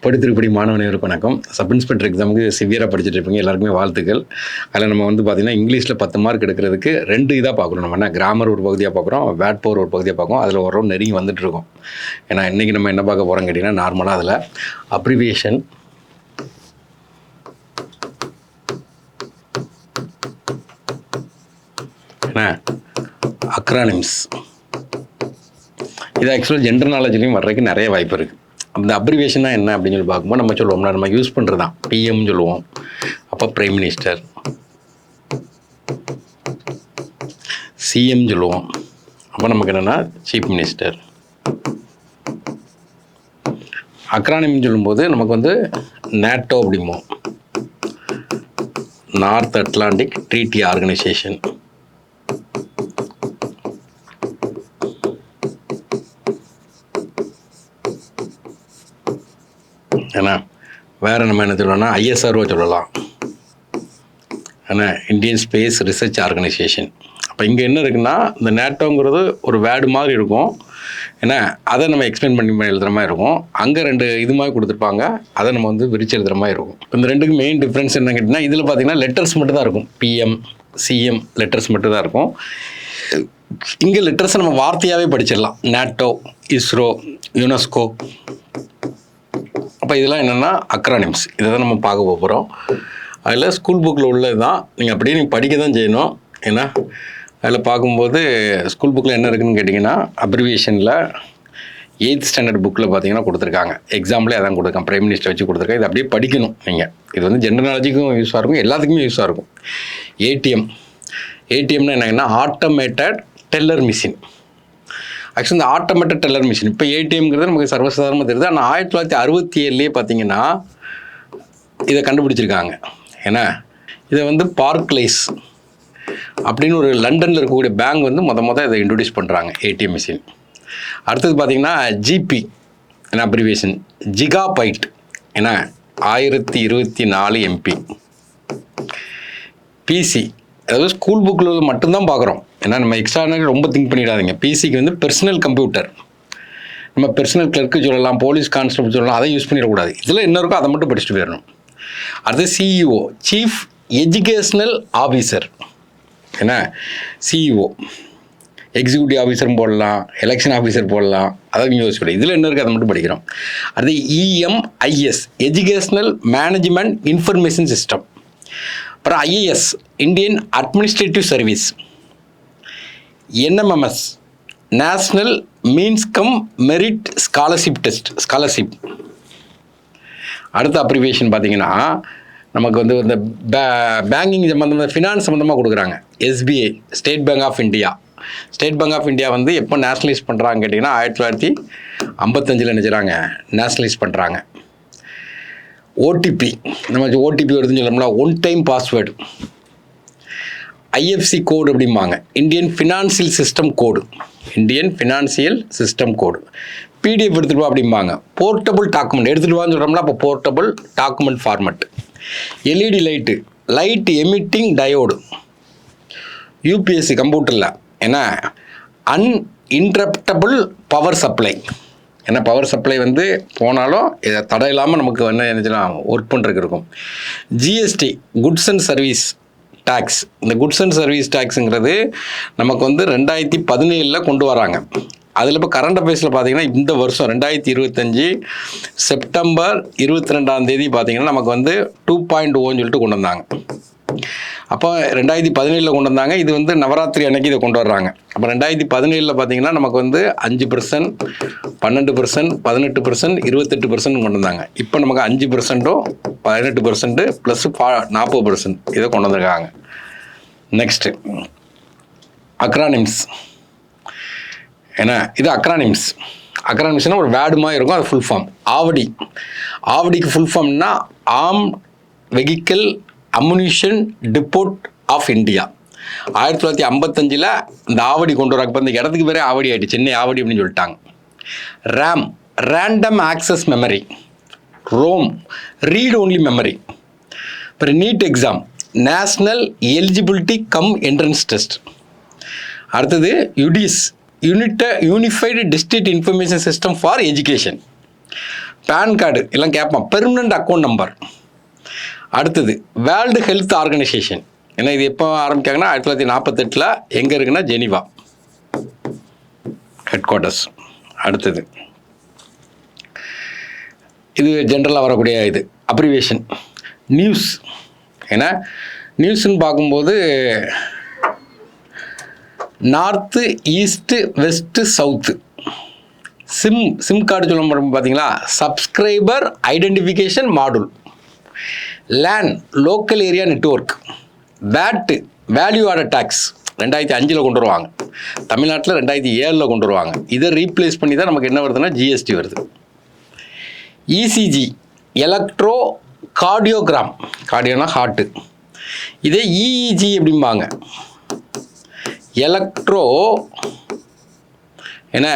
படித்திருப்படி மாணவர்களுக்கு வணக்கம். Sub inspector எக்ஸாமுக்கு சிவியராக படிச்சுட்டு இருப்பீங்க, எல்லாருக்குமே வாழ்த்துக்கள். அதில் நம்ம பார்த்தீங்கன்னா இங்கிலீஷில் 10 மார்க் எடுக்கிறதுக்கு 2 இதாக பார்க்குறோம். நம்ம என்ன கிராமர் ஒரு பகுதியாக பார்க்குறோம், வேட் பவர் ஒரு பகுதியாக பார்க்கும். அதில் ஒரு ரவுண்ட் நெருங்கி வந்துட்டு இருக்கோம். ஏன்னா இன்றைக்கி நம்ம என்ன பார்க்க போகிறோம் கேட்டிங்கன்னா, நார்மலாக அதில் அப்ரிவியேஷன், என்ன அக்ரானிம்ஸ், இது ஆக்சுவலாக ஜென்ரல் நாலேஜ்லேயும் வர்றதுக்கு நிறைய வாய்ப்பு இருக்குது. அந்த அப்ரிவேஷன்னா என்ன அப்படின்னு சொல்லி பார்க்கும்போது நம்ம சொல்லுவோம்னா, நம்ம யூஸ் பண்ணுறது தான் பிஎம் சொல்லுவோம், அப்போ பிரைம் மினிஸ்டர், சிஎம் சொல்லுவோம், அப்போ நமக்கு என்னென்னா சீஃப் மினிஸ்டர். அக்ரானிம் சொல்லும்போது நமக்கு நேட்டோ அப்படிம்போம், நார்த் அட்லாண்டிக் ட்ரீட்டி ஆர்கனைசேஷன். ஏன்னா வேறு நம்ம என்ன சொல்லலாம்னா ஐஎஸ்ஆர்ஓ சொல்லலாம், ஏன்னா இந்தியன் ஸ்பேஸ் ரிசர்ச் ஆர்கனைசேஷன். அப்போ இங்கே என்ன இருக்குன்னா, இந்த நேட்டோங்கிறது ஒரு வேர்டு மாதிரி இருக்கும், ஏன்னா அதை நம்ம எக்ஸ்பிளைன் பண்ணி எழுதுகிற மாதிரி இருக்கும். அங்கே 2 இது மாதிரி கொடுத்துருப்பாங்க, அதை நம்ம விரிச்சு எழுதுகிற மாதிரி இருக்கும். இந்த 2க்கு மெயின் டிஃப்ரென்ஸ் என்ன கேட்டிங்கன்னா, இதில் பார்த்தீங்கன்னா லெட்டர்ஸ் மட்டும் தான் இருக்கும், பிஎம் சிஎம் லெட்டர்ஸ் மட்டும் தான் இருக்கும். இங்கே லெட்டர்ஸை நம்ம வார்த்தையாகவே படிச்சிடலாம், நேட்டோ, இஸ்ரோ, யுனெஸ்கோ. அப்போ இதெல்லாம் என்னென்னா அக்ரானிம்ஸ், இதை தான் நம்ம பார்க்க போகிறோம். அதில் ஸ்கூல் புக்கில் உள்ளது தான், நீங்கள் அப்படியே நீங்கள் படிக்க தான் செய்யணும். ஏன்னா அதில் பார்க்கும்போது ஸ்கூல் புக்கில் என்ன இருக்குதுன்னு கேட்டிங்கன்னா, அப்ரிவியேஷனில் 8th ஸ்டாண்டர்ட் புக்கில் பார்த்தீங்கன்னா கொடுத்துருக்காங்க. எக்ஸாம்பிளே அதான் கொடுத்துருக்காங்க, பிரைம் மினிஸ்டர் வச்சு கொடுத்துருக்காங்க. இது அப்படியே படிக்கணும் நீங்கள். இது ஜென்ரல் நாலேஜுக்கும் யூஸாக இருக்கும், எல்லாத்துக்குமே யூஸாக இருக்கும். ஏடிஎம்னா என்னங்கன்னா ஆட்டோமேட்டட் டெல்லர் மிஷின். ஆக்சுவலி இந்த ஆட்டோமேட்டட் டெல்லர் மிஷின் இப்போ ஏடிஎம்ங்கிறது நமக்கு சர்வசாதாரணமாக தெரியுது. ஆனால் 1967 பார்த்தீங்கன்னா இதை கண்டுபிடிச்சிருக்காங்க. ஏன்னா இதை பார்க்லைஸ் அப்படின்னு ஒரு லண்டனில் இருக்கக்கூடிய பேங்க் மொதல் இதை இன்ட்ரடியூஸ் பண்ணுறாங்க, ஏடிஎம் மிஷின். அடுத்தது பார்த்திங்கன்னா ஜிபி, என்ன அப்ரிவேஷன் ஜிகாபைட், ஏன்னா 1024 MB. பிசி, அதாவது ஸ்கூல் புக்கில் மட்டும்தான் பார்க்குறோம். ஏன்னா நம்ம எக்ஸ்ட்ரா ரொம்ப திங்க் பண்ணிடாதீங்க. பிசிக்கு பர்சனல் கம்ப்யூட்டர், நம்ம பர்சனல் கிளர்க்கு சொல்லலாம், போலீஸ் கான்ஸ்டபிள் சொல்லலாம், அதை யூஸ் பண்ணிடக்கூடாது. இதில் என்ன இருக்கோ அதை மட்டும் படிச்சுட்டு போயிடணும். அடுத்து சிஇஓ, சீஃப் எஜுகேஷ்னல் ஆஃபீஸர். ஏன்னா சிஇஓ எக்ஸிக்யூட்டிவ் ஆஃபீஸரும் போடலாம், எலெக்ஷன் ஆஃபீஸர் போடலாம், அதை நீங்கள் யோசிச்சு இதில் என்ன இருக்குது அதை மட்டும் படிக்கிறோம். அடுத்து EMIS, educational management information system. அப்புறம் IAS, Indian administrative service. NMMS, national means cum merit scholarship test, scholarship. அடுத்த அப்ரிவியேஷன் பார்த்தீங்கன்னா நமக்கு இந்த பேங்கிங் சம்மந்தமாக, ஃபினான்ஸ் சம்மந்தமாக கொடுக்குறாங்க. SBI, state bank of India. State bank of India எப்போ நேஷ்னலைஸ் பண்ணுறாங்க கேட்டிங்கன்னா 1955 நினைச்சுறாங்க நேஷ்னலைஸ் பண்ணுறாங்க. ஓடிபி, நம்ம ஓடிபி வருதுன்னு சொல்லணும்னா one time password. IFC code அப்படிம்பாங்க, Indian financial system code, Indian financial system code. PDF எடுத்துகிட்டு வா அப்படிம்பாங்க, போர்ட்டபுள் டாக்குமெண்ட் எடுத்துகிட்டு வான்னு சொல்கிறோம்னா அப்போ portable document format. LED light, light emitting diode. UPSC கம்ப்யூட்டரில் ஏன்னா அன்இன்டரப்டபுள் பவர் சப்ளை. ஏன்னா பவர் சப்ளை போனாலும் இதை தடை இல்லாமல் நமக்கு என்ன ஒர்க் பண்ணுறதுக்கு இருக்கும். GST, goods and service tax. இந்த குட்ஸ் அண்ட் சர்வீஸ் டேக்ஸுங்கிறது நமக்கு 2017 கொண்டு வராங்க. அதில் இப்போ கரண்ட் அஃபேர்ஸில் பார்த்தீங்கன்னா இந்த வருஷம் 2025 செப்டம்பர் 22 பார்த்தீங்கன்னா நமக்கு 2.0 சொல்லிட்டு கொண்டு வந்தாங்க. அப்போ 2017 கொண்டு வந்தாங்க. இது நவராத்திரி அன்னைக்கு இதை கொண்டு வர்றாங்க. அப்போ 2017 பார்த்தீங்கன்னா நமக்கு 5%, 12%, 18%, 28% கொண்டு வந்தாங்க. இப்போ நமக்கு 5%, 18% ப்ளஸ் 40% இதை கொண்டு வந்திருக்காங்க. Next acronyms. ஏன்னா இது அக்ரானிம்ஸ்னால் ஒரு வேர்டு மாதிரி இருக்கும், அது ஃபுல் ஃபார்ம். ஆவடிக்கு ஃபுல் ஃபார்ம்னா arm vehicle ammunition depot of India. 1955 இந்த ஆவடி கொண்டு வராங்க. இப்போ இந்த இடத்துக்கு பேரே ஆவடி ஆகிட்டு, சென்னை ஆவடி அப்படின்னு சொல்லிட்டாங்க. RAM, random access memory. ROM, read only memory. அப்புறம் NEET exam, national eligibility cum entrance test. அடுத்தது UDISE, unified district information system for education. PAN card எல்லாம் கேட்பான். Permanent account number. அடுத்தது வேர்ல்டு ஹெல்த் ஆர்கனைசேஷன். ஏன்னா இது எப்போ ஆரம்பிக்காங்கன்னா 1948 எங்கே இருக்குன்னா ஜெனீவா ஹெட் குவார்ட்டர்ஸ். அடுத்தது இது ஜென்ரலாக வரக்கூடிய இது அப்ரிவேஷன் நியூஸ். ஏன்னா நியூஸ்ன்னு பார்க்கும்போது north, east, west, south. SIM card சொல்ல முடியும் பார்த்தீங்களா, subscriber identification module. LAN local area network. VAT value added tax 2005 கொண்டு வருவாங்க. தமிழ்நாட்டில் 2007 கொண்டு வருவாங்க. இதை ரீப்ளேஸ் பண்ணி தான் நமக்கு என்ன வருதுன்னா ஜிஎஸ்டி வருது. ECG electro cardiogram. கார்டியோனா ஹார்ட்டு. இதே இஇஜி எப்படிம்பாங்க, எலக்ட்ரோ என்ன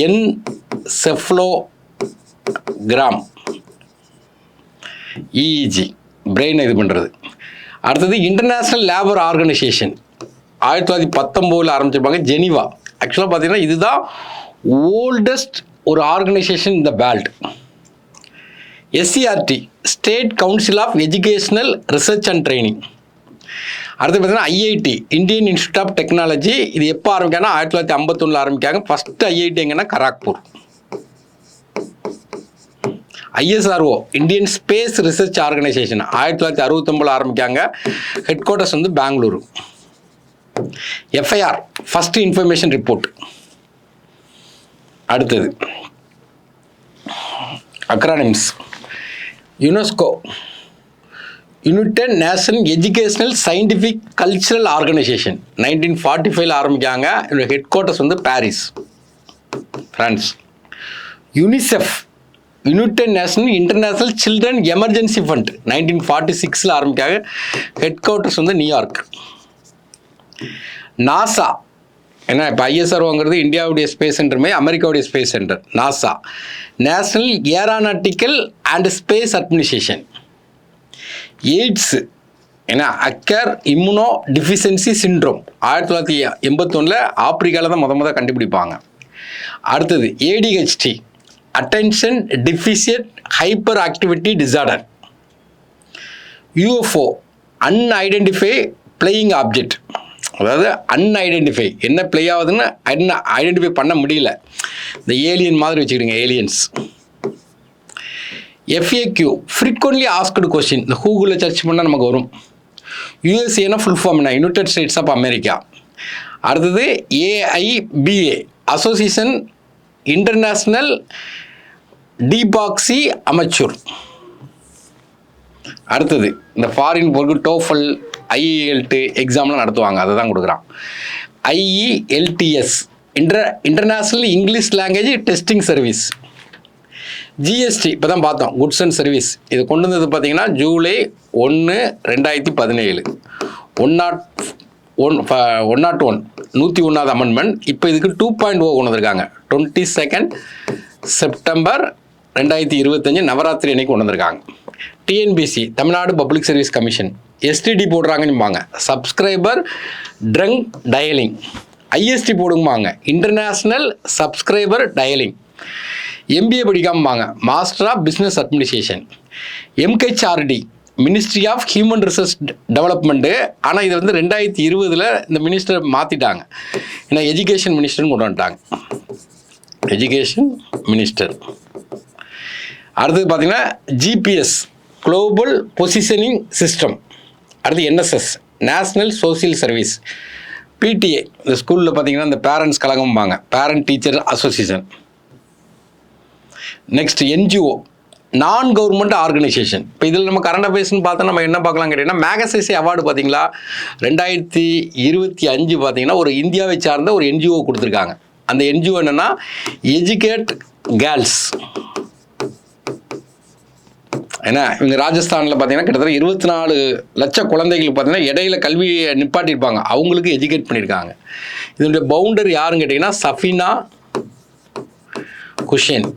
என்செஃப்லோகிராம். இஇஜி பிரெயினை இது பண்ணுறது. அடுத்தது இன்டர்நேஷ்னல் லேபர் ஆர்கனைசேஷன் 1919 ஆரம்பிச்சிருப்பாங்க, ஜெனீவா. ஆக்சுவலாக பார்த்தீங்கன்னா இதுதான் ஓல்டஸ்ட் ஒரு ஆர்கனைசேஷன் இந்த world. SCERT state council of educational research and training. அடுத்து பார்த்தீங்கன்னா IIT Indian institute of technology. இது எப்போ ஆரம்பிக்காங்கன்னா 1951 ஆரம்பிக்காங்க. ஃபஸ்ட்டு ஐஐடி எங்கன்னா Kharagpur. ISRO Indian space research organisation 1969 ஆரம்பிக்காங்க. ஹெட் குவார்ட்டர்ஸ் வந்து Bengaluru. FIR first information report. அடுத்தது acronyms. UNESCO united nation educational scientific cultural organisation 1945 ஆரம்பிக்காங்க. இதோட ஹெட் குவார்ட்டர்ஸ் வந்து Paris, France. UNICEF united national international children emergency fund 1946 ஆரம்பிக்காங்க. Headquarters வந்து New York. NASA, ஏன்னா இப்போ ஐஎஸ்ஆர்ஓங்கிறது இந்தியாவுடைய ஸ்பேஸ் சென்டருமே அமெரிக்காவுடைய space centre. NASA national aeronautical and space administration. AIDS ஏன்னா அக்கர் இம்யூனோ டிஃபிஷியன்சி சிண்ட்ரோம் 1981 ஆப்பிரிக்காவில் தான் முத கண்டுபிடிப்பாங்க. அடுத்தது ADHD attention deficit hyper activity disorder. UFO unidentify playing object. அதாவது அன்ஐடென்டிஃபை என்ன பிளே ஆகுதுன்னு ஐடென்டிஃபை பண்ண முடியல. இந்த ஏலியன் மாதிரி வச்சுக்கிடுங்க, aliens. FAQ frequently asked question. இந்த கூகுளில் சர்ச் பண்ணால் நமக்கு வரும். யூஎஸ்ஏனா ஃபுல் ஃபார்ம் என்ன, யுனைடெட் ஸ்டேட்ஸ் ஆஃப் அமெரிக்கா. அடுத்தது AIBA association international de boxe amateur. அடுத்தது இந்த ஃபாரின் பொருக்கு டோஃபல் ஐஇஎல்டி எக்ஸாம்லாம் நடத்துவாங்க, அதை தான் கொடுக்குறான். IELTS international English language testing service. GST இப்போ தான் பார்த்தோம், குட்ஸ் அண்ட் சர்வீஸ். இது கொண்டு வந்தது பார்த்தீங்கன்னா ஜூலை 1, 2017 101 அமெண்ட்மெண்ட். இப்போ இதுக்கு 2.0 கொண்டு வந்திருக்காங்க. 22 செப்டம்பர் 2025 நவராத்திரி அன்னைக்கு கொண்டு வந்திருக்காங்க. TNPC Tamil Nadu public service commission STD போடுறாங்கன்னுபாங்க, சப்ஸ்கிரைபர் ட்ரங்க் டயலிங். ஐஎஸ்டி போடுங்கம்பாங்க, இன்டர்நேஷ்னல் சப்ஸ்கிரைபர் டயலிங். எம்பிஏ படிக்காமப்பாங்க, master of business administration. MHRD ministry of human resource development. ஆனால் இது வந்து 2020 இந்த மினிஸ்டரை மாற்றிட்டாங்க. ஏன்னா எஜுகேஷன் மினிஸ்டர்னு கொண்டு வந்துட்டாங்க, எஜுகேஷன் மினிஸ்டர். அடுத்தது பார்த்தீங்கன்னா ஜிபிஎஸ் குளோபல் பொசிஷனிங் சிஸ்டம். அடுத்து NSS national social service. PTA இந்த ஸ்கூலில் பார்த்தீங்கன்னா இந்த பேரண்ட்ஸ் கழகம்பாங்க, parent teacher association. Next NGO non government organisation. இப்போ இதில் நம்ம கரண்ட் அஃபேர்ஸ்னு பார்த்தா நம்ம என்ன பார்க்கலாம் கேட்டிங்கன்னா, மேகசைசி அவார்டு பார்த்தீங்களா 2025 பார்த்தீங்கன்னா ஒரு இந்தியாவை சார்ந்த ஒரு என்ஜிஓ கொடுத்துருக்காங்க. அந்த என்ஜிஓ என்னென்னா எஜுகேட் கேர்ள்ஸ். ஏன்னா இவங்க ராஜஸ்தானில் பார்த்தீங்கன்னா கிட்டத்தட்ட 24 லட்சம் குழந்தைகளுக்கு பார்த்தீங்கன்னா இடையில கல்வியை நிப்பாட்டியிருப்பாங்க, அவங்களுக்கு எஜுகேட் பண்ணியிருக்காங்க. இதனுடைய பவுண்டர் யாருன்னு கேட்டிங்கன்னா சஃபினா குஷேன்.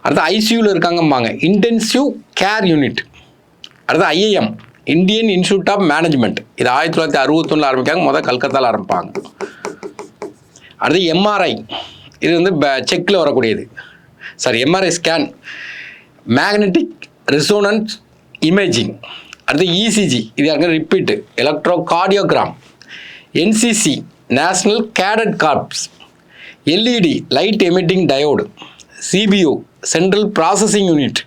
அடுத்து ஐசியூவில் இருக்காங்கம்பாங்க, இன்டென்சிவ் கேர் யூனிட். அடுத்து IIM Indian institute of management. இது 1961 ஆரம்பிக்காங்க, கல்கத்தாவில் ஆரம்பிப்பாங்க. அடுத்து எம்ஆர்ஐ, இது வந்து செக்கில் வரக்கூடியது. MRI scan, magnetic resonance imaging, அடுத்து இசிஜி, இது யாருங்க repeat, electrocardiogram, NCC national cadet corps, LED light emitting diode, CPU central processing unit,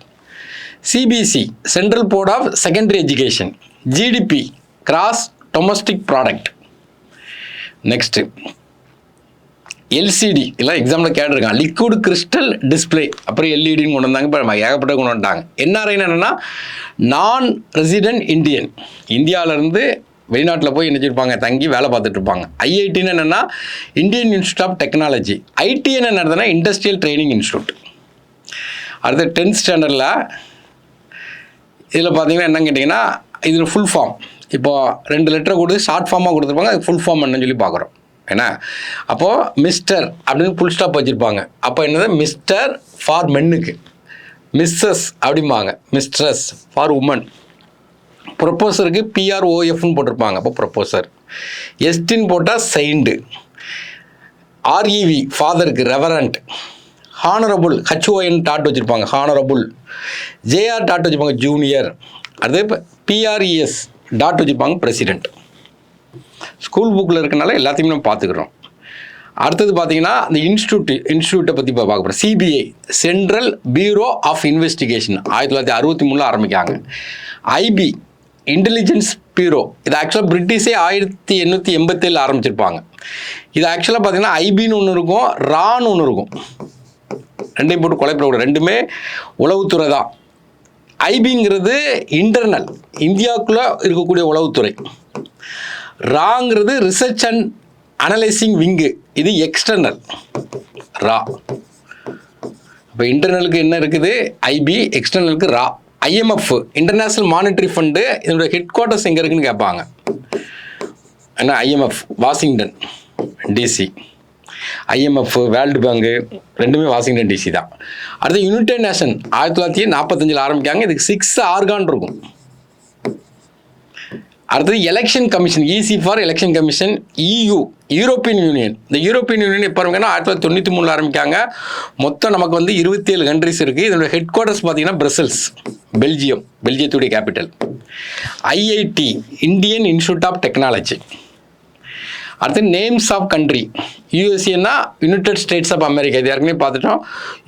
CBSE central board of secondary education, GDP gross domestic product. Next LCD எல்லாம் example கேட்டிருக்காங்க, liquid crystal display, அப்புறம் எல்இடின்னு கொண்டு வந்தாங்க, இப்போ ஏகப்பட்ட கொண்டு வந்துட்டாங்க. என்ஆர்ஐன்னு என்னென்னா நான் ரெசிடென்ட் இந்தியன், இந்தியாவிலேருந்து வெளிநாட்டில் போய் நினச்சிருப்பாங்க, தங்கி வேலை பார்த்துட்டு இருப்பாங்க. ஐஐடின்னு என்னென்னா இந்தியன் இன்ஸ்டியூட் ஆஃப் டெக்னாலஜி, ஐடின்னு என்னதுன்னா இண்டஸ்ட்ரியல் ட்ரைனிங் இன்ஸ்டியூட். அடுத்து 10th ஸ்டாண்டர்டில் இதில் பார்த்தீங்கன்னா என்னன்னு கேட்டிங்கன்னா இதில் ஃபுல் ஃபார்ம், இப்போது 2 லெட்டரை கொடுத்து ஷார்ட் ஃபார்மாக கொடுத்துருப்பாங்க, அது ஃபுல் ஃபார்ம் என்னன்னு சொல்லி பார்க்குறோம். ஏன்னா அப்போது மிஸ்டர் அப்படின்னு ஃபுல் ஸ்டாப் வச்சுருப்பாங்க. அப்போ என்னது மிஸ்டர் ஃபார் மென்னுக்கு, மிஸ்ஸஸ் அப்படிம்பாங்க, மிஸ்ட்ரஸ் ஃபார் உமன். ப்ரொப்போசருக்கு பிஆர்ஓஎஃப்னு போட்டிருப்பாங்க, அப்போ ப்ரொப்போசர். எஸ்டின்னு போட்டால் சைண்டு. ஆர்இவி ஃபாதருக்கு ரெவரண்ட். ஹானரபுள் ஹச்ஓஎன் டாட் வச்சுருப்பாங்க, ஹானரபுள். ஜேஆர் டாட் வச்சுருப்பாங்க, ஜூனியர். அடுத்து பிஆர்இஎஸ் டாட் வச்சுருப்பாங்க, பிரசிடெண்ட். ஸ்கூல் புக்கில் இருக்கனால எல்லாத்தையுமே நம்ம பார்த்துக்கிறோம். அடுத்தது பார்த்தீங்கன்னா இந்த இன்ஸ்டியூட்டை பற்றி இப்போ பார்க்க போகிறோம். CBI central bureau of investigation 1963 ஆரம்பிக்காங்க. ஐபி இன்டெலிஜென்ஸ் பியூரோ, இது ஆக்சுவலாக பிரிட்டிஷே 1887 ஆரம்பிச்சிருப்பாங்க. இது ஆக்சுவலாக பார்த்தீங்கன்னா ஐபின்னு ஒன்று இருக்கும், ரான்னு ஒன்று இருக்கும், ரெண்டையும் போட்டு குழப்பக்கூடாது, ரெண்டுமே உளவுத்துறை தான். ஐபிங்கிறது இன்டர்னல், இந்தியாவுக்குள்ளே இருக்கக்கூடிய உளவுத்துறை. ராங்கிறது ரிசர்ச் அண்ட் அனலைசிங் விங்கு, இது எக்ஸ்டர்னல் ரா. இப்போ இன்டர்னலுக்கு என்ன இருக்குது ஐபி, எக்ஸ்டர்னலுக்கு ரா. ஐஎம்எஃப் இன்டர்நேஷ்னல் மானிட்டரி ஃபண்டு, இதோட ஹெட் குவார்ட்டர்ஸ் எங்கே இருக்குன்னு கேட்பாங்க. ஏன்னா IMF Washington DC, IMF World Bank ரெண்டுமே வாஷிங்டன் டிசி தான். அடுத்து யுனைடெட் நேஷன் 1945 ஆரம்பிக்காங்க, இதுக்கு 6 ஆர்கான் இருக்கும். அடுத்தது election commission, EC for election commission. இயு European union, இந்த யூரோப்பியன் யூனியன் எப்போ ஆரம்பிக்காங்கன்னா 1993 ஆரம்பிக்காங்க. மொத்தம் நமக்கு வந்து 27 கண்ட்ரிஸ் இருக்குது. இதோட ஹெட் குவார்ட்டர்ஸ் பார்த்தீங்கன்னா பிரசல்ஸ், பெல்ஜியத்துடைய capital. IIT Indian institute of technology. அடுத்து நேம்ஸ் ஆஃப் கண்ட்ரி, யூஎஸ்ஏன்னா யுனைடெட் ஸ்டேட்ஸ் ஆஃப் அமெரிக்கா, இது ஏற்கனவே பார்த்துட்டோம்.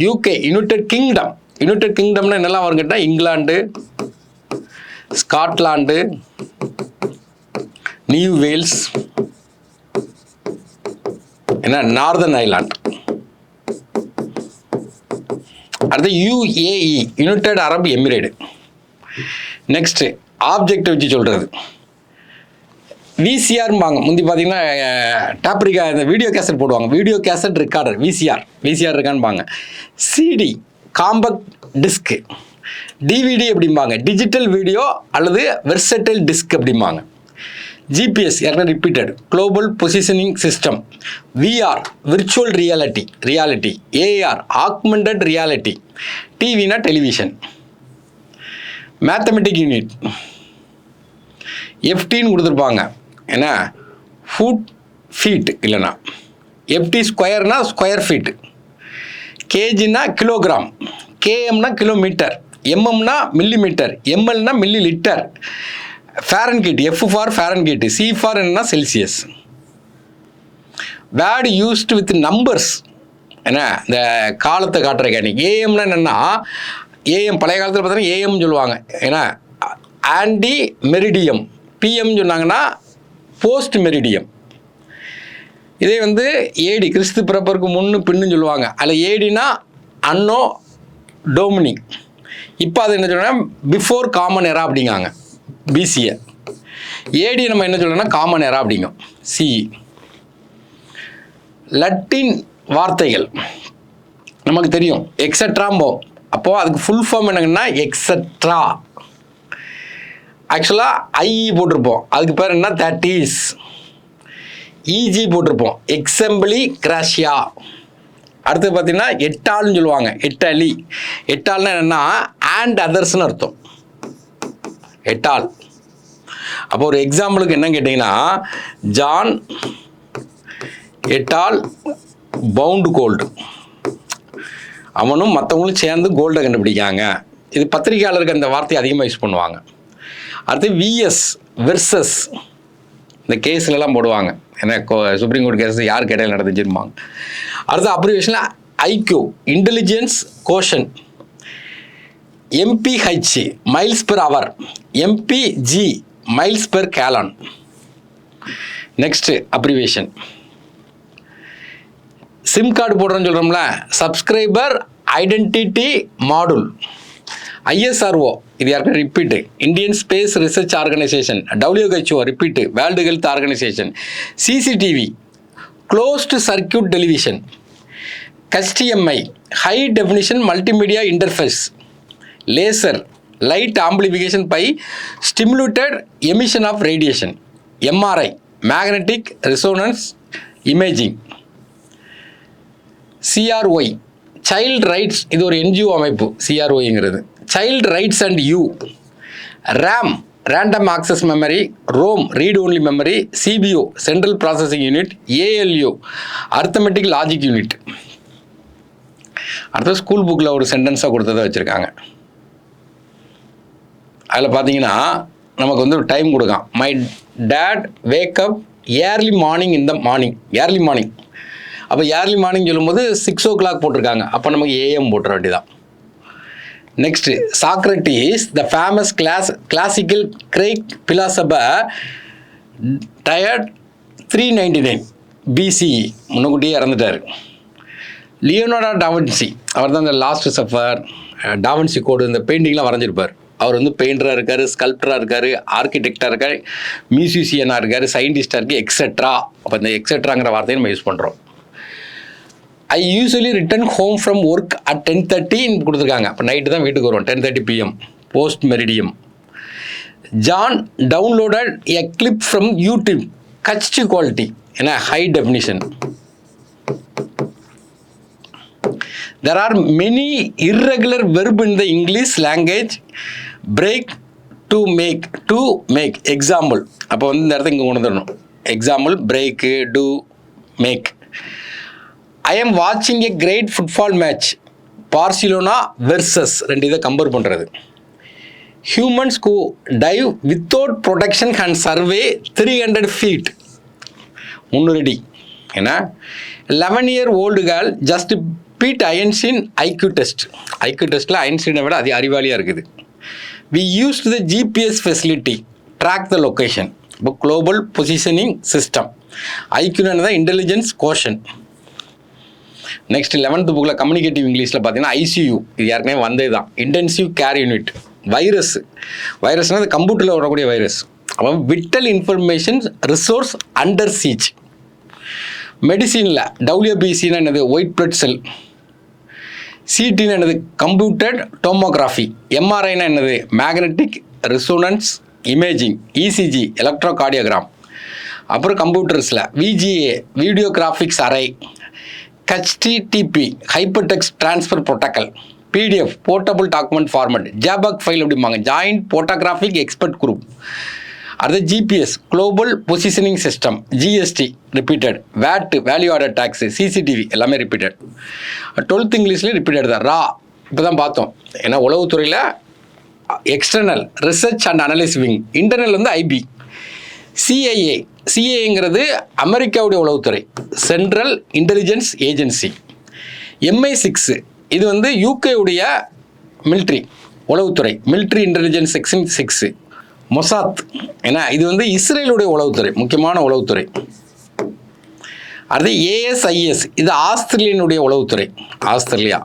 யூகே யுனைடெட் கிங்டம், யுனைடெட் கிங்டம்னா என்னெல்லாம் வரும் கேட்டால் இங்கிலாந்து, ஸ்காட்லாண்டு, நியூ வேல்ஸ், என்ன நார்தர்ன் ஐலாண்ட். அடுத்து UAE united arab emirate. Next object வச்சு சொல்கிறது விசிஆர்பாங்க. முந்தி பார்த்தீங்கன்னா டாப்ரிக்கா இந்த வீடியோ கேசட் போடுவாங்க, வீடியோ கேசட் ரெக்கார்டர், விசிஆர் இருக்கான்பாங்க. சிடி காம்பேக்ட் டிஸ்க்கு, டிவிடி அப்படிம்பாங்க, டிஜிட்டல் வீடியோ அல்லது வெர்சடைல் டிஸ்க் அப்படிம்பாங்க. ஜிபிஎஸ் ஏற்கனவே repeated, global positioning system. VR virtual reality. AR augmented reality. டிவினா டெலிவிஷன். மேத்தமெட்டிக் யூனிட் எஃப்டின்னு கொடுத்துருப்பாங்க, ஏன்னா ஃபீட் இல்லைனா எஃப்டி ஸ்கொயர்னா ஸ்கொயர் ஃபீட். கேஜினா கிலோகிராம், கேஎம்னா கிலோமீட்டர், எம்எம்னா மில்லிமீட்டர், எம்எல்னா millilitre. Fahrenheit, F for Fahrenheit, C for என்னன்னா Celsius. Word used with numbers, என்ன இந்த காலத்தை காட்டுற கேனிக். ஏஎம்னா என்னென்னா ஏஎம் பழைய காலத்தில் பார்த்தீங்கன்னா ஏஎம் சொல்லுவாங்க, ஏன்னா ஆன்டி மெரிடியம். பிஎம் சொன்னாங்கன்னா போஸ்ட் மெரிடியம். இதே வந்து ஏடி கிறிஸ்து பிறப்பருக்கு முன்னு பின்னு சொல்லுவாங்க, அதில் ஏடினா அன்னோ டோமினி. இப்போ அது என்ன சொல்கிறோன்னா பிஃபோர் காமன் எரா அப்படிங்காங்க பிசிஏ. ஏடி நம்ம என்ன சொல்கிறோன்னா காமன் எரா அப்படிங்கும் சிஇ. லட்டின் வார்த்தைகள் நமக்கு தெரியும், எக்ஸட்ராம்போம். அப்போது அதுக்கு ஃபுல் ஃபார்ம் என்னங்கன்னா எக்ஸட்ரா. ஆக்சுவலாக ஐஇ போட்டிருப்போம், அதுக்கு பேர் என்ன தட் இஸ். இஜி போட்டிருப்போம், எக்ஸம்பிளி கிராஷியா. அடுத்து பார்த்தீங்கன்னா எட்டால்னு சொல்லுவாங்க, எட்டாலி. எட்டால்னா என்னென்னா அண்ட் அதர்ஸ்னு அர்த்தம், எட்டால். அப்போ ஒரு எக்ஸாம்பிளுக்கு என்ன கேட்டிங்கன்னா ஜான் எட்டால் பவுண்டு கோல்டு. அவனும் மற்றவங்களும் சேர்ந்து கோல்டை கண்டுபிடிக்காங்க. இது பத்திரிகையாளருக்கு அந்த வார்த்தையை அதிகமாக யூஸ் பண்ணுவாங்க. அடுத்து விஎஸ் வெர்சஸ் இந்த கேஸ்லலாம் போடுவாங்க. ஏன்னா சுப்ரீம் கோர்ட் கேஸ் யார் இடையில நடந்துச்சுருப்பாங்க. அடுத்து அப்ரிவேஷனில் IQ intelligence quotient, MPH miles per hour, MPG miles per gallon. Next abbreviation SIM card போடுறோன்னு சொல்கிறோம்ல, சப்ஸ்கிரைபர் ஐடென்டிட்டி மாடுல், ISRO இது யாருக்கும் repeat, Indian space research organisation, WHO repeat, world health organisation, CCTV closed circuit television, HDMI high definition multimedia interface, laser light amplification by stimulated emission of radiation, MRI magnetic resonance imaging, CROI child rights இது ஒரு NGO அமைப்பு. CROIங்கிறது child rights and you, RAM random access memory, ROM read only memory, CBO central processing unit, ALU arithmetic logic unit. அடுத்த school புக்கில் ஒரு சென்டென்ஸாக கொடுத்ததை வச்சுருக்காங்க. அதில் பார்த்தீங்கன்னா நமக்கு வந்து ஒரு டைம் கொடுக்கான். My dad wake up early morning in the morning, early morning. அப்போ ஏர்லி மார்னிங் சொல்லும்போது 6 o'clock போட்டிருக்காங்க. அப்போ நமக்கு AM போட்டுற வேண்டியதான். Next Socrates the famous classical Greek philosopher டயர்ட் 399 BCE, முன்னக்கூட்டியே இறந்துட்டார். லியோனார்டோ டாவின்சி அவர் தான் இந்த லாஸ்ட் சஃபர், டாவின்சி கோடு இந்த பெயிண்டிங்லாம் வரைஞ்சிருப்பார். அவர் வந்து பெயிண்டராக இருக்கார், ஸ்கல்ப்டராக இருக்கார், ஆர்கிடெக்டாக இருக்கார், மியூசிஷியனாக இருக்கார், சயின்டிஸ்டாக இருக்குது, எக்ஸெட்ரா. அப்போ இந்த எக்ஸெட்ராங்கிற வார்த்தையை நம்ம யூஸ் பண்ணுறோம். I usually return home from work at 10:30 கொடுத்துருக்காங்க. அப்போ நைட்டு தான் வீட்டுக்கு வருவோம், 10:30 PM post meridiem. John downloaded a clip from YouTube, HD quality, ஏன்னா high definition. There are many irregular verbs in the English language. Break, to make. Example. அப்போ வந்து இந்த இடத்த இங்கே கொண்டு வரணும். Example, break, do, make. I am watching a great football match. Barcelona versus ரெண்டு இதை கம்பேர் பண்ணுறது. Humans who dive without protection can survey 300 feet. 300 அடி. ஏன்னா 11-year-old girl just beat Einstein IQ test. IQ டெஸ்ட்டில் ஐன்ஸ்டீனை விட அது அறிவாளியாக இருக்குது. We used the GPS facility, track the location. இப்போ குளோபல் பொசிஷனிங் சிஸ்டம். ஐக்யூன்னு தான் இன்டெலிஜென்ஸ் கோஷன். நெக்ஸ்ட் 11th புக்கில் கம்யூனிகேட்டிவ் இங்கிலீஷில் பார்த்தீங்கன்னா ICU இது ஏற்கனவே வந்தது தான், இன்டென்சிவ் கேர் யூனிட். வைரஸ்னால் அது கம்ப்யூட்டரில் வரக்கூடிய வைரஸ். அப்போ vital information resource under siege. மெடிசினில் WBCன்னா என்னது, ஒயிட் பிளட் செல். CTன்னு என்னது, கம்ப்யூட்டட் டோமோகிராஃபி. MRIன்னா என்னது, magnetic resonance imaging. ECG electrocardiogram. அப்புறம் கம்ப்யூட்டர்ஸில் VGA video graphics array. HTTP hyper text transfer protocol. PDF portable document format. JPEG file அப்படிம்பாங்க, ஜாயிண்ட் போட்டோகிராஃபிக் எக்ஸ்பர்ட் குரூப். அடுத்து GPS global positioning system. GST repeated. VAT value added tax. CCTV எல்லாமே repeated. 12th இங்கிலீஷ்லேயும் repeated தான். இப்போ தான் பார்த்தோம். ஏன்னா உளவுத்துறையில் external research and analysis wing, internal வந்து IB. CIAங்கிறது அமெரிக்காவுடைய உளவுத்துறை, சென்ட்ரல் இன்டெலிஜென்ஸ் ஏஜென்சி. MI6 இது வந்து UKவுடைய மிலிட்ரி உளவுத்துறை, மிலிட்ரி இன்டெலிஜென்ஸ் செக்ஷன் 6. மொசாத் ஏன்னா இது வந்து இஸ்ரேலுடைய உளவுத்துறை, முக்கியமான உளவுத்துறை. அடுத்து ASIS இது ஆஸ்திரேலியனுடைய உளவுத்துறை, ஆஸ்திரேலியா.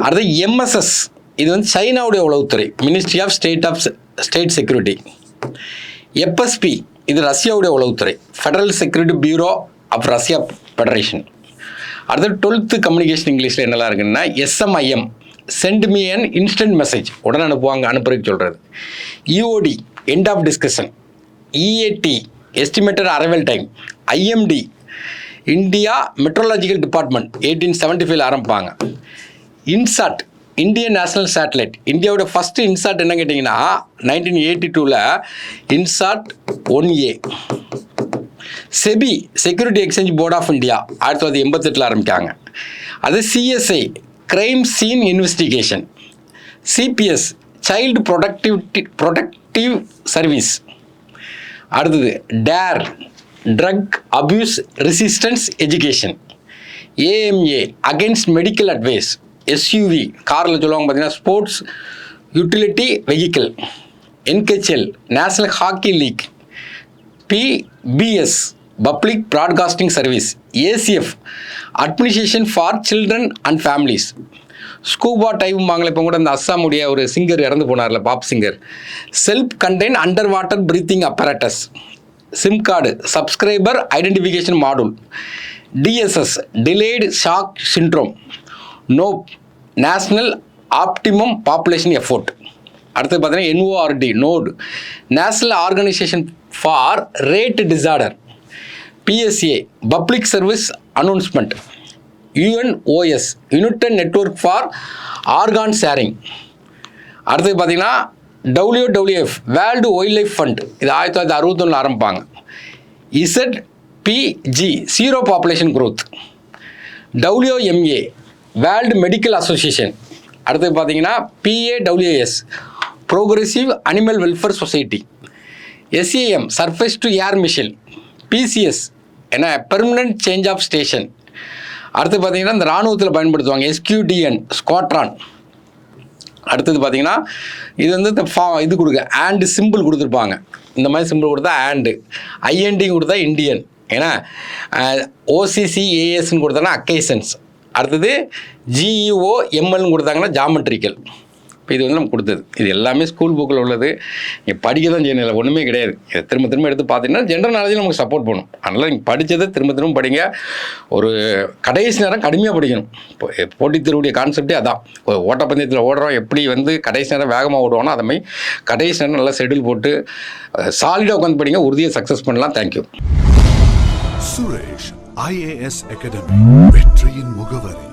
அடுத்து MSS இது வந்து சைனாவுடைய உளவுத்துறை, ministry of state security. FSB இது ரஷ்யாவுடைய உளவுத்துறை, federal security bureau of Russia federation. அடுத்து 12th கம்யூனிகேஷன் இங்கிலீஷில் என்னெல்லாம் இருக்குன்னா SMIM send me an instant message, உடனே அனுப்புறதுக்கு சொல்கிறது. EOD end of discussion. EAT estimated arrival time. IMD India meteorological department 1875 ஆரம்பிப்பாங்க. இன்சாட் இந்தியன் நேஷனல் சேட்டலைட், இந்தியாவோட ஃபஸ்ட்டு இன்சாட் என்ன கேட்டிங்கன்னா 1982 INSAT 1A. SEBI security exchange board of India 1988 ஆரம்பிக்காங்க. அது CSI crime scene investigation. CPS child protective service. அடுத்தது DARE drug abuse resistance education. AMA against medical advice. SUV காரில் சொல்லுவாங்க பார்த்தீங்கன்னா sports utility vehicle. NHL national hockey league. PBS public broadcasting service. ACF administration for children and families. Scuba டைவும்பாங்களே, இப்போ கூட இந்த அஸ்ஸாமுடைய ஒரு சிங்கர் இறந்து போனார்ல, pop singer. Self contain underwater breathing apparatus. SIM card subscriber identification module. TSS delayed shock syndrome. NOPE national optimum population effort. அடுத்து பார்த்தீங்கன்னா NORD NORD national organisation for rare disorder. PSA public service announcement. UNOS united network for organ sharing. அடுத்தது பார்த்தீங்கன்னா WWF world wildlife fund. இது 1961 ஆரம்பிப்பாங்க. ZPG zero population growth. WMA world medical association. அடுத்தது பார்த்தீங்கன்னா PAWS progressive animal welfare society. SAM surface to air mission. PCS என்ன permanent change of station. அடுத்து பார்த்தீங்கன்னா இந்த இராணுவத்தில் பயன்படுத்துவாங்க SQDN ஸ்குவாட்ரான். அடுத்தது பார்த்தீங்கன்னா இது வந்து இந்த இது கொடுக்க ஆண்டு சிம்பிள் கொடுத்துருப்பாங்க. இந்த மாதிரி சிம்பிள் கொடுத்தா ஆண்டு, IND கொடுத்தா இண்டியன், ஏன்னா OCCASன்னு கொடுத்தாங்கன்னா அக்கேசன்ஸ். அடுத்தது GEOMLன்னு கொடுத்தாங்கன்னா ஜாமெட்ரிக்கல். இப்போ இது வந்து நம்ம கொடுத்தது இது எல்லாமே ஸ்கூல் புக்கில் உள்ளது. நீங்கள் படிக்க தான் செய்யணும், இல்லை ஒன்றுமே கிடையாது. இதை திரும்ப திரும்ப எடுத்து பார்த்தீங்கன்னா ஜென்ரல் நாலேஜில் நமக்கு சப்போர்ட் பண்ணும். அதனால் நீங்கள் படித்ததை திரும்ப திரும்ப படிங்க. ஒரு கடைசி நேரம் கடுமையாக படிக்கணும். இப்போ போட்டித் தேர்வுடைய கான்செப்டே அதான். ஓட்டப்பந்தயத்தில் ஓடுறோம், எப்படி வந்து கடைசி நேரம் வேகமாக ஓடுவோன்னா அதை மாதிரி கடைசி நேரம் நல்லா ஷெட்யூல் போட்டு சாலிடாக உட்காந்து படிங்க, உறுதியாக சக்ஸஸ் பண்ணலாம். தேங்க்யூ. சுரேஷ் IAS அகாடமி வெற்றியின் முகவரி.